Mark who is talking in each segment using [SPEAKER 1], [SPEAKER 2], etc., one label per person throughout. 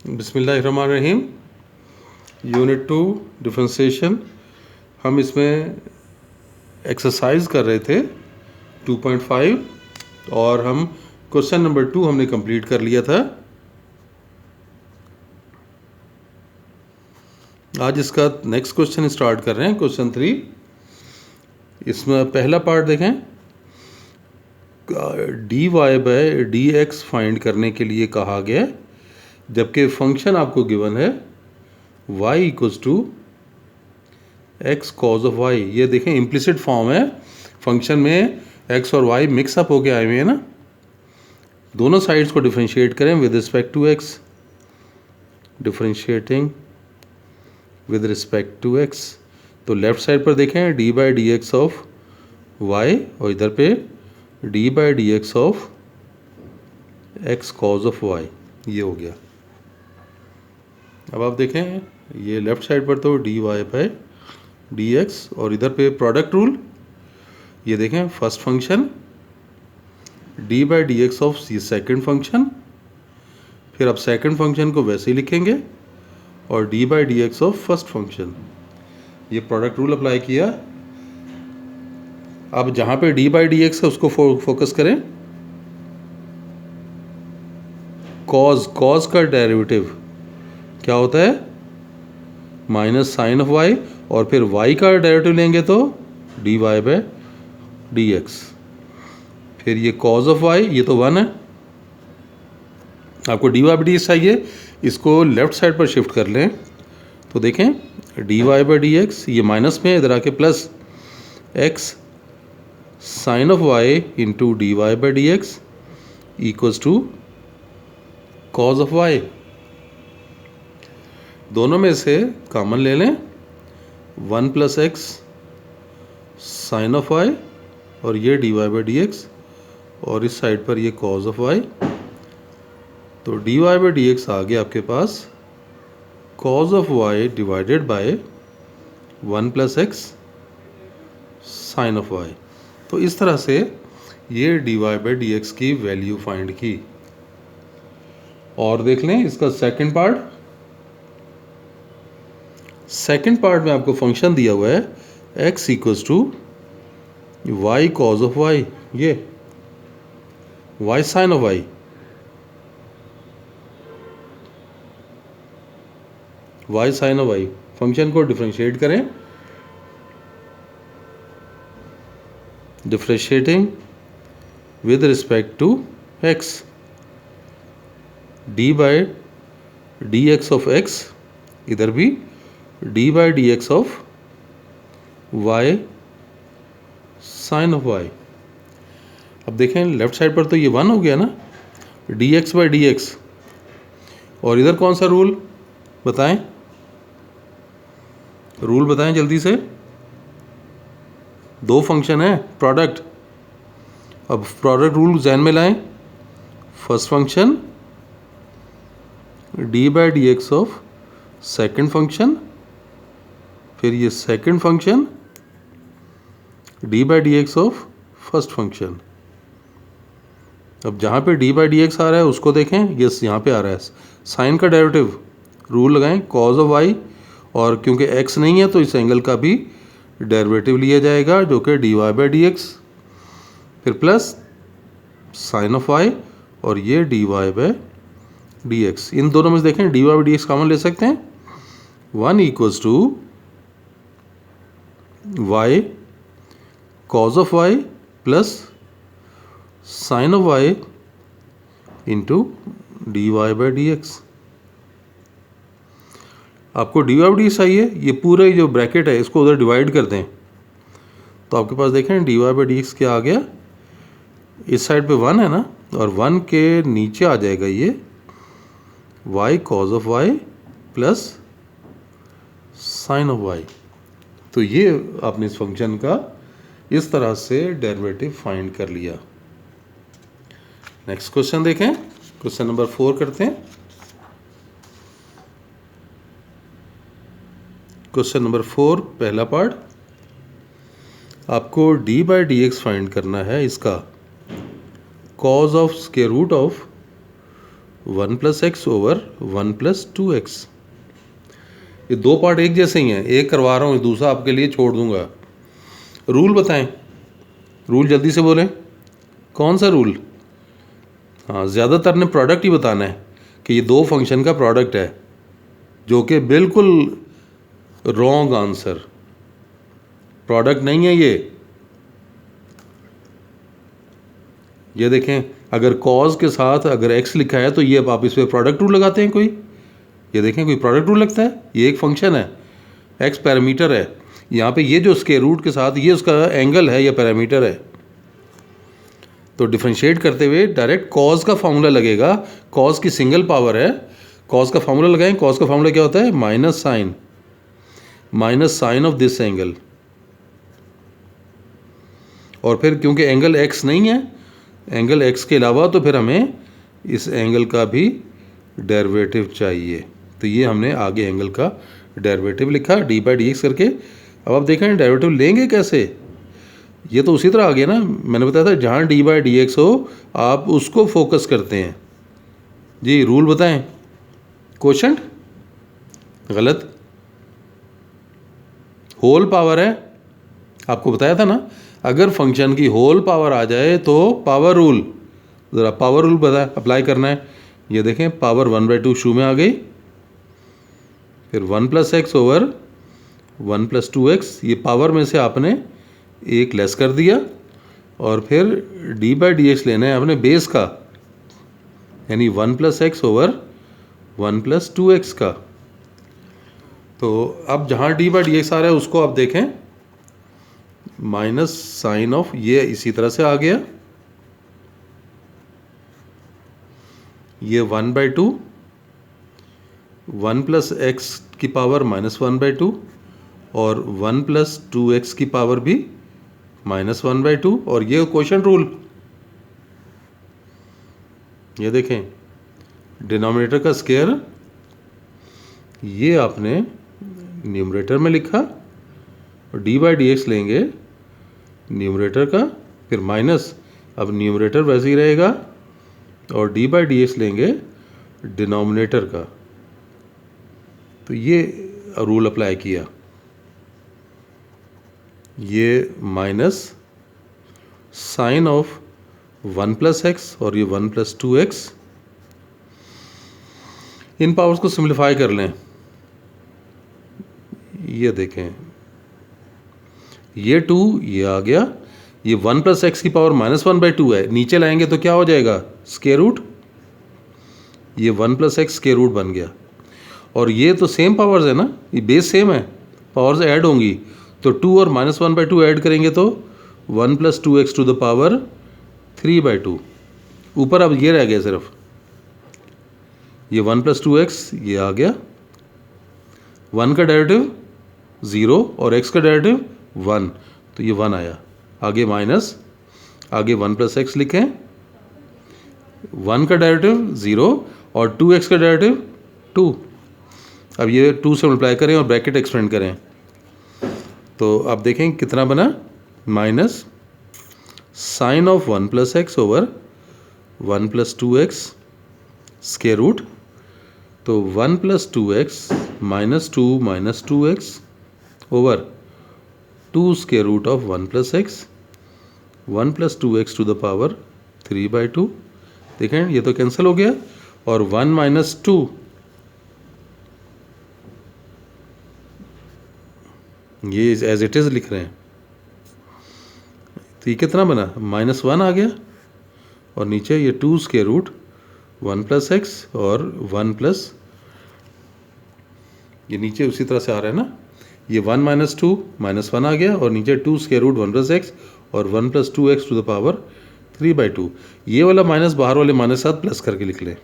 [SPEAKER 1] बिस्मिल्लाहिर्रहमानिर्रहीम। Unit 2 differentiation. हम इसमें एक्सरसाइज कर रहे थे 2.5 और हम क्वेश्चन नंबर 2 हमने कंप्लीट कर लिया था। आज इसका नेक्स्ट क्वेश्चन स्टार्ट कर रहे हैं, क्वेश्चन 3। इसमें पहला पार्ट देखें, dy बाय dx फाइंड करने के लिए कहा गया, जबकि फंक्शन आपको गिवन है y equals to x cos of y। ये देखें इम्प्लिसिट फॉर्म है, फंक्शन में x और y मिक्सअप होके आए हुए हैं ना। दोनों साइड्स को डिफरेंशिएट करें with respect to x, differentiating with respect to x। तो लेफ्ट साइड पर देखें d by d x of y और इधर पे d by d x of x cos of y, ये हो गया। अब आप देखें ये लेफ्ट साइड पर तो d y by d x और इधर पे प्रोडक्ट रूल, ये देखें first function d by d x of second function, फिर आप सेकेंड फंक्शन को वैसे ही लिखेंगे और d by d x of first function, ये प्रोडक्ट रूल अप्लाई किया। अब जहाँ पे डी बाई डी एक्स है उसको फोकस करें। कॉज का डेरिवेटिव क्या होता है, माइनस साइन ऑफ वाई, और फिर y का डेरिवेटिव लेंगे तो d y by d x, फिर ये कॉज ऑफ y, ये तो 1 है। आपको d y by d x चाहिए, इसको लेफ्ट साइड पर शिफ्ट कर लें तो देखें d y by d x, ये माइनस में इधर आके plus x sine of y into d y by d x equals to cos of y। दोनों में से कॉमन ले लें, 1 plus x sine of y और ये d y by d x, और इस साइड पर ये कॉज ऑफ y। तो d y by d x आ गया आपके पास cos of y divided by 1 plus x sine of y। तो इस तरह से ये d y by d x की वैल्यू फाइंड की। और देख लें इसका सेकंड पार्ट। सेकंड पार्ट में आपको फंक्शन दिया हुआ है x equals to y cos of y, ये y sine of y, y sine of y। Function को डिफरेंशिएट करें, differentiating with respect to x, d by d x of x, इधर भी d by d x of y sine of y. अब देखें left side पर तो ये 1 हो गया ना, D x by d x, और इधर कौन सा रूल बताएं, रूल बताएं जल्दी से। दो फंक्शन है प्रोडक्ट, अब प्रोडक्ट रूल जहन में लाएं। First function d by d x of second function, फिर ये second function d by d x of first function. अब जहाँ पे डी बाई डी एक्स आ रहा है उसको देखें, ये यहाँ पे आ रहा है साइन का डेरिवेटिव, रूल लगाएं कॉज ऑफ वाई, और क्योंकि एक्स नहीं है तो इस एंगल का भी डेरिवेटिव लिया जाएगा जो कि d y by d x, फिर प्लस साइन ऑफ वाई और ये d y by d x. इन दोनों में से देखें d y by d x common ले सकते हैं, 1 equals to y cos of y plus sine of y into d y by d x. आपको d y by d x चाहिए, ये पूरे जो ब्रैकेट है इसको उधर डिवाइड कर दें तो आपके पास देखें d y by d x क्या आ गया, इस साइड पे 1 है ना, और 1 के नीचे आ जाएगा ये y cos of y plus sine of y। तो ये आपने इस फंक्शन का इस तरह से डेरिवेटिव फाइंड कर लिया। नेक्स्ट क्वेश्चन देखें, क्वेश्चन नंबर 4 करते हैं। क्वेश्चन नंबर 4 पहला पार्ट, आपको d by d x find करना है, इसका cos of square root of 1 plus x over 1 plus 2x। ये दो पार्ट एक जैसे ही हैं, एक करवा रहा हूँ, दूसरा आपके लिए छोड़ दूंगा। रूल बताएं, रूल जल्दी से बोलें, कौन सा रूल? हाँ, ज़्यादातर ने प्रोडक्ट ही बताना है कि ये दो फंक्शन का प्रोडक्ट है, जो कि बिल्कुल रॉन्ग आंसर, प्रोडक्ट नहीं है ये देखें, अगर कॉज के साथ अगर एक्स लिखा है तो ये आप इस पर प्रोडक्ट रूल लगाते हैं कोई, ये देखें कोई प्रोडक्ट रूल लगता है। ये एक फंक्शन है, एक्स पैरामीटर है, यहाँ पे ये जो स्क्वायर रूट के साथ ये उसका एंगल है या पैरामीटर है। तो डिफरेंशिएट करते हुए डायरेक्ट कॉज का फार्मूला लगेगा, कॉज की सिंगल पावर है, कॉज का फार्मूला लगाएं। कॉज का फार्मूला क्या होता है? Minus sine of this angle. और फिर क्योंकि एंगल एक्स नहीं है, एंगल एक्स के अलावा, तो फिर हमें इस एंगल का भी डेरिवेटिव चाहिए। तो ये हमने आगे एंगल का डेरिवेटिव लिखा d/dx करके। अब आप देखें डेरिवेटिव लेंगे कैसे, ये तो उसी तरह आ गया ना, मैंने बताया था जहाँ d/dx हो आप उसको फोकस करते हैं। जी रूल बताएं। क्वोशंट गलत, होल पावर है, आपको बताया था ना, अगर फंक्शन की होल पावर आ जाए तो पावर रूल, ज़रा पावर रूल बता अप्लाई करना है। ये देखें पावर 1/2 शुरू में आ गई, फिर 1 plus x over 1 plus 2x, ये पावर में से आपने एक लेस कर दिया, और फिर d/dx लेना है आपने बेस का, यानी 1 plus x over 1 plus 2x का। तो अब जहाँ d/dx आ रहा है उसको आप देखें माइनस साइन ऑफ, ये इसी तरह से आ गया, ये 1/2, 1 प्लस एक्स की पावर -1/2 और 1 प्लस 2x की पावर भी -1/2, और ये क्वोशंट रूल। ये देखें डिनोमिनेटर का स्क्वायर ये आपने न्यूमरेटर में लिखा, और d/dx लेंगे न्यूमरेटर का, फिर माइनस, अब न्यूमरेटर वैसे ही रहेगा, और d/dx लेंगे डिनोमिनेटर का। तो ये रूल अप्लाई किया, ये minus sine of 1 plus x और ये 1 प्लस 2x, इन पावर्स को सिंप्लीफाई कर लें। ये देखें ये 2 ये आ गया, ये 1 प्लस एक्स की पावर -1/2 है, नीचे लाएंगे तो क्या हो जाएगा? स्क्वायर रूट, ये 1 प्लस एक्स स्क्वायर रूट बन गया, और ये तो सेम पावर्स है ना, ये बेस सेम है, पावर्स ऐड होंगी, तो 2 और -1/2 ऐड करेंगे तो 1 plus 2x to the power 3/2। ऊपर अब ये रह गया सिर्फ, ये 1 प्लस 2x ये आ गया, 1 का डेरिवेटिव 0 और x का डेरिवेटिव 1, तो ये 1 आया, आगे माइनस, आगे 1 प्लस एक्स लिखें, 1 का डेरिवेटिव 0 और 2x का डेरिवेटिव 2। अब ये 2 से मल्टीप्लाई करें और ब्रैकेट एक्सपेंड करें, तो आप देखें कितना बना, minus sine of 1 plus x over 1 plus 2x square root, तो 1 plus 2x minus 2x over 2 square root of 1 plus x, 1 plus 2x to the power 3/2। देखें ये तो कैंसिल हो गया, और 1 माइनस 2, ये एज इट इज़ लिख रहे हैं, तो ये कितना बना, -1 आ गया, और नीचे ये 2 स्क्वायर रूट 1 प्लस एक्स और 1 प्लस, ये नीचे उसी तरह से आ रहा है ना, ये 1 माइनस 2 -1 आ गया, और नीचे 2 स्क्वायर रूट 1 प्लस एक्स और 1 plus 2x to the power 3/2। ये वाला माइनस बाहर वाले माइनस साथ प्लस करके लिख लें,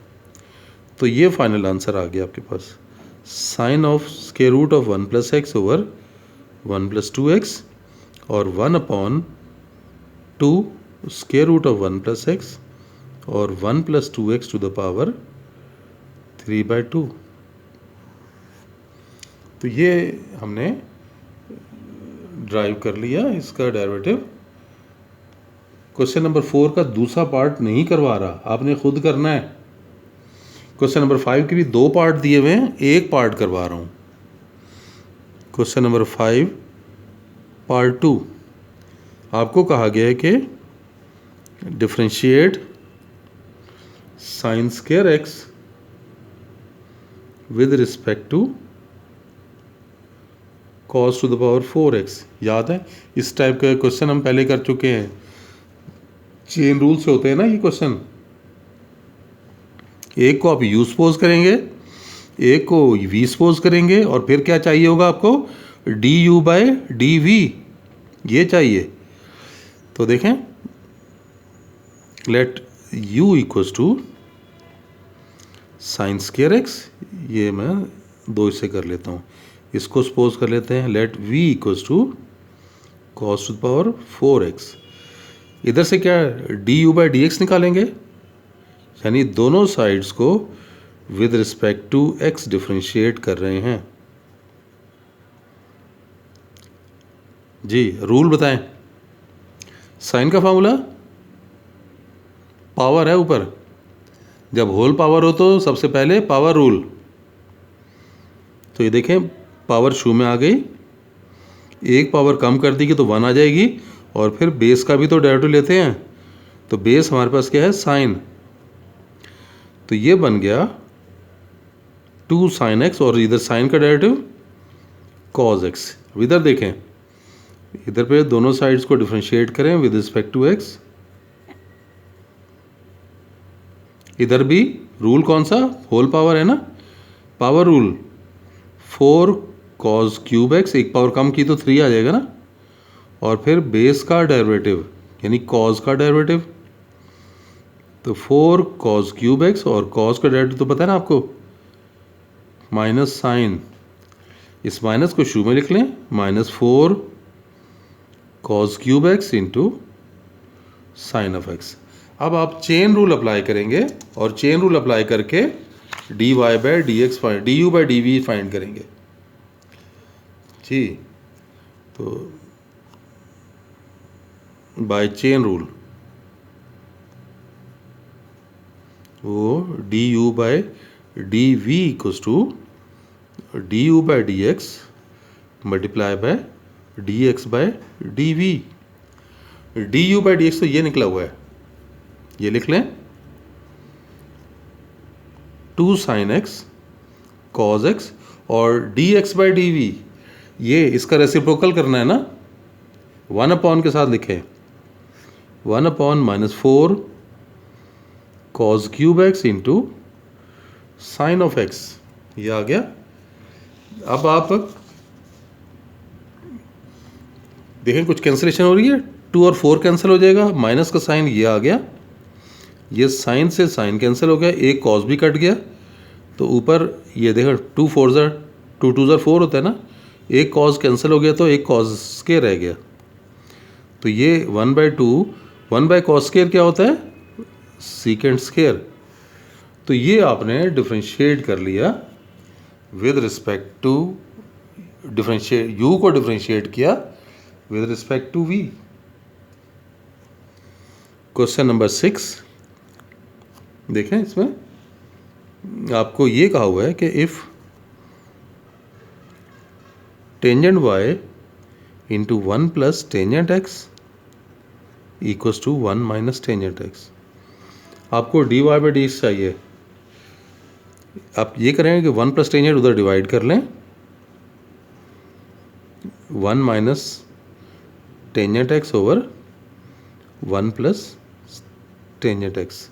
[SPEAKER 1] तो ये फाइनल आंसर आ गया आपके पास, sine of square root of 1 plus x over 1 plus 2x और 1/2 square root of 1 plus x और 1 plus 2x to the power 3/2। तो ये हमने ड्राइव कर लिया इसका डेरिवेटिव। क्वेश्चन नंबर 4 का दूसरा पार्ट नहीं करवा रहा, आपने खुद करना है। क्वेश्चन नंबर 5 के भी 2 पार्ट दिए हुए हैं, एक पार्ट करवा रहा हूँ। क्वेश्चन नंबर 5 पार्ट 2, आपको कहा गया है कि differentiate sine square x with respect to cos to the power 4x। याद है, इस टाइप का क्वेश्चन हम पहले कर चुके हैं। चेन रूल से होते हैं ना ये क्वेश्चन। एक को आप u सपोज करेंगे, एक को v सपोज करेंगे, और फिर क्या चाहिए होगा आपको, du बाय dv, ये चाहिए। तो देखें, let u equals to sine square x, ये मैं 2 इससे कर लेता हूँ। इसको सपोज कर लेते हैं, let v equals to cos to the power 4x। इधर से क्या du बाई dx निकालेंगे, यानी दोनों साइड्स को with respect to x differentiate कर रहे हैं। जी, रूल बताएं। साइन का फॉर्मूला पावर है ऊपर, जब होल पावर हो तो सबसे पहले पावर रूल। तो ये देखें, पावर शू में आ गई, एक पावर कम कर दी तो 1 आ जाएगी, और फिर बेस का भी तो डेरिवेटिव लेते हैं। तो बेस हमारे पास क्या है, साइन। तो ये बन गया 2 साइन एक्स, और इधर साइन का डेरिवेटिव कॉज एक्स। इधर देखें, इधर पे दोनों साइड्स को डिफरेंशिएट करें विद रिस्पेक्ट टू एक्स। इधर भी रूल कौन सा, होल पावर है ना, power rule. 4 cos cube x, एक पावर कम की तो 3 आ जाएगा ना, और फिर बेस का डेरिवेटिव यानी कॉज का डेरिवेटिव। तो 4 कॉज क्यूब एक्स, और कॉज का डेरिवेटिव तो पता है ना आपको, माइनस साइन। इस माइनस को शू में लिख लें, -4 cos cube x into sine of x. अब आप चेन रूल अप्लाई करेंगे, और चेन रूल अप्लाई करके dy by d x find, du by dv find करेंगे। जी, तो बाय चेन रूल वो du by dv equals to du by dx multiply by dx by dv। du by dx तो ये निकला हुआ है, ये लिख लें, 2 साइन एक्स कॉज एक्स, और dx बाई dv ये इसका रेसिप्रोकल करना है ना, 1 अपॉन के साथ लिखें, 1 upon -4 cos cube x into sine of x, ये आ गया। अब आप देखें कुछ कैंसिलेशन हो रही है, 2 और 4 कैंसिल हो जाएगा, माइनस का साइन ये आ गया, ये साइन से साइन कैंसिल हो गया, एक कॉज भी कट गया। तो ऊपर ये देखो 2 4 ज़र 2 2 ज़र 4 होता है ना, एक कॉज कैंसिल हो गया तो एक कॉज स्क्वायर रह गया। तो ये 1/2, 1 बाई कॉस स्क्वायर क्या होता है, सीकेंट स्क्वायर। तो ये आपने डिफरेंशिएट कर लिया with respect to, differentiate u को डिफरेंशिएट किया with respect to v। Question number 6 देखें, इसमें आपको ये कहा हुआ है कि if tangent y into 1 plus tangent x equals to 1 minus tangent x। आपको dy बाई डी चाहिए। आप ये करेंगे कि 1 प्लस टेंजेंट उधर डिवाइड कर लें, 1 minus tangent x over 1 plus tangent x।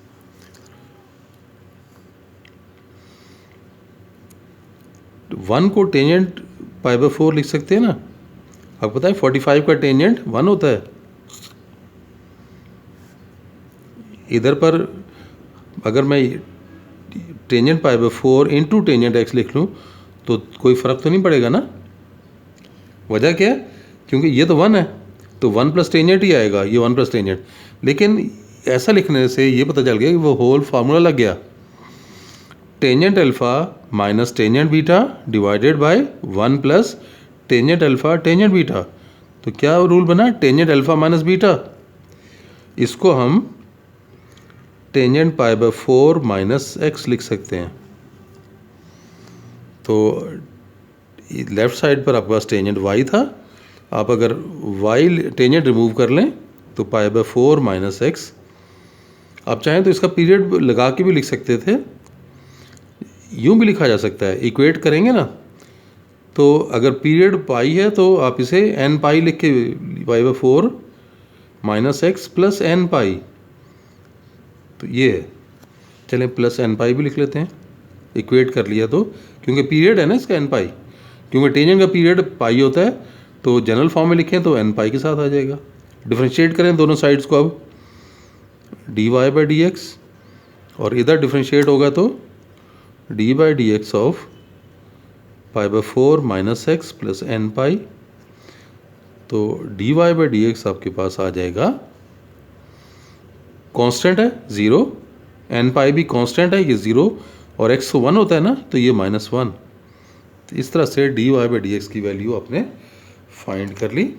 [SPEAKER 1] One को टेंजेंट π/4 लिख सकते हैं ना, आपको पता है 45 का टेंजेंट 1 होता है। इधर पर अगर मैं टेंजेंट π/4 इंटू टेंजेंट x लिख लूँ तो कोई फ़र्क तो नहीं पड़ेगा ना। वजह क्या है, क्योंकि ये तो 1 है, तो 1 प्लस टेंजेंट ही आएगा, ये 1 प्लस टेंजेंट। लेकिन ऐसा लिखने से ये पता चल गया कि वो होल फार्मूला लग गया, tangent alpha minus tangent beta divided by 1 plus tangent alpha tangent beta. तो क्या रूल बना, टेंजेंट अल्फ़ा माइनस बीटा। इसको हम tangent pi by 4 minus x लिख सकते हैं। तो लेफ्ट साइड पर आपके पास टेंजेंट y था, आप अगर y टेंजेंट रिमूव कर लें तो पाई बाय 4 माइनस एक्स। आप चाहें तो इसका पीरियड लगा के भी लिख सकते थे, यूँ भी लिखा जा सकता है। इक्वेट करेंगे ना, तो अगर पीरियड पाई है तो आप इसे n पाई लिख के pi by 4 minus x plus n पाई, तो ये है। चलें प्लस n पाई भी लिख लेते हैं, इक्वेट कर लिया तो, क्योंकि पीरियड है ना इसका n पाई, क्योंकि टेंजेंट का पीरियड पाई होता है, तो जनरल फॉर्म में लिखें तो n पाई के साथ आ जाएगा। डिफ्रेंशिएट करें दोनों साइड्स को, अब dy बाई डी एक्स, और इधर डिफ्रेंशिएट होगा तो D by d x of pi by 4 minus x plus n पाई। तो dy बाई डी एक्स आपके पास आ जाएगा, कांस्टेंट है 0, n पाई भी कांस्टेंट है, ये 0, और x 1 होता है ना, तो ये -1। तो इस तरह से dy बाई डी एक्स की वैल्यू आपने फाइंड कर ली।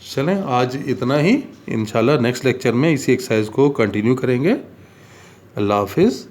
[SPEAKER 1] चलें आज इतना ही, इंशाल्लाह नेक्स्ट लेक्चर में इसी एक्सरसाइज को कंटिन्यू करेंगे। अल्लाह हाफिज़।